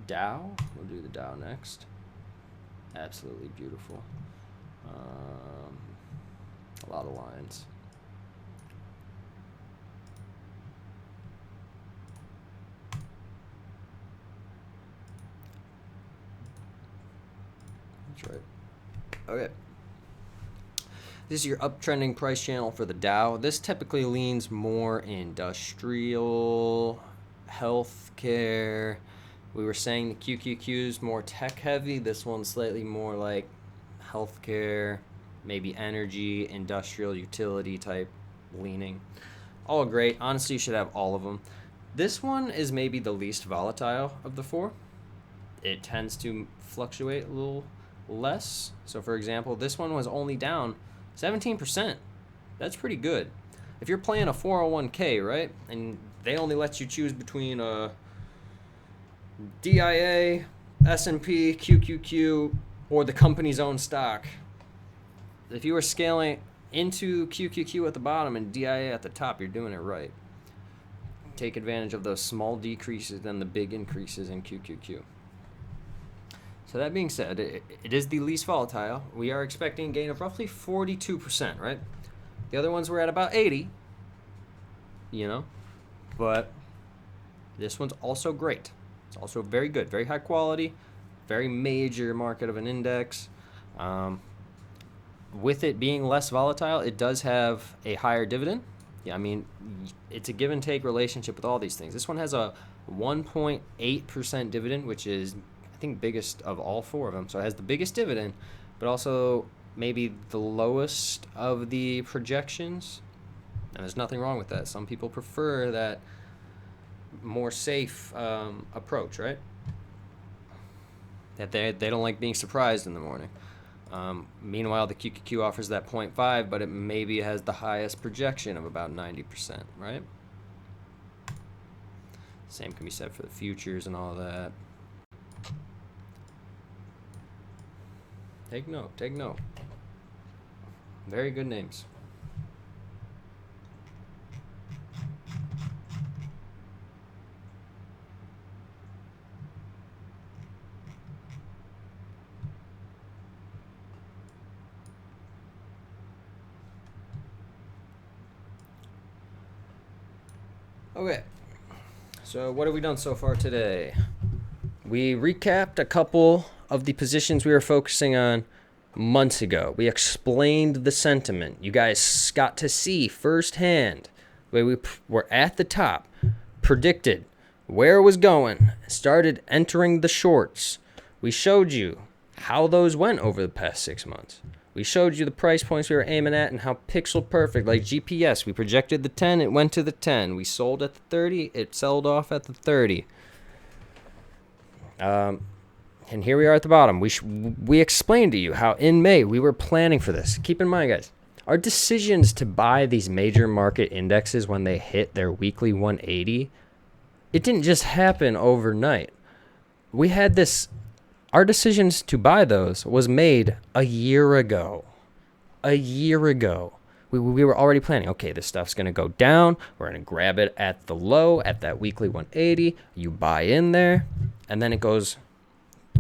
Dow. We'll do the Dow next. Absolutely beautiful. A lot of lines. That's right. Okay. This is your uptrending price channel for the Dow. This typically leans more industrial, healthcare. We were saying the QQQ is more tech heavy. This one's slightly more like healthcare, maybe energy, industrial, utility type leaning. All great. Honestly, you should have all of them. This one is maybe the least volatile of the four. It tends to fluctuate a little less. So for example, this one was only down 17%. That's pretty good. If you're playing a 401k, right, and they only let you choose between a DIA, S&P, QQQ, or the company's own stock, if you were scaling into QQQ at the bottom and DIA at the top, you're doing it right. Take advantage of those small decreases and the big increases in QQQ. So that being said, it is the least volatile. We are expecting a gain of roughly 42%, right? The other ones were at about 80, but this one's also great. It's also very good, very high quality, very major market of an index. With it being less volatile, it does have a higher dividend. Yeah, I mean, it's a give and take relationship with all these things. This one has a 1.8% dividend, which is, I think, biggest of all four of them. So it has the biggest dividend, but also maybe the lowest of the projections. And there's nothing wrong with that. Some people prefer that more safe approach, right? That they don't like being surprised in the morning. Meanwhile, the QQQ offers that 0.5, but it maybe has the highest projection of about 90%, right? Same can be said for the futures and all that. Take note, take note. Very good names. Okay, so what have we done so far today? We recapped a couple of the positions we were focusing on months ago. We explained the sentiment. You guys got to see firsthand where we were at the top, predicted where it was going, started entering the shorts. We showed you how those went over the past 6 months. We showed you the price points we were aiming at and how pixel perfect, like GPS. We projected the 10, it went to the 10. We sold at the 30, it sold off at the 30. And here we are at the bottom. We explained to you how in May we were planning for this. Keep in mind, guys, our decisions to buy these major market indexes when they hit their weekly 180, it didn't just happen overnight. We had this, our decisions to buy those was made a year ago. A year ago. We were already planning, okay, this stuff's going to go down. We're going to grab it at the low, at that weekly 180. You buy in there, and then it goes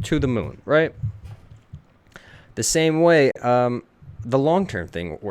to the moon, right? The same way the long-term thing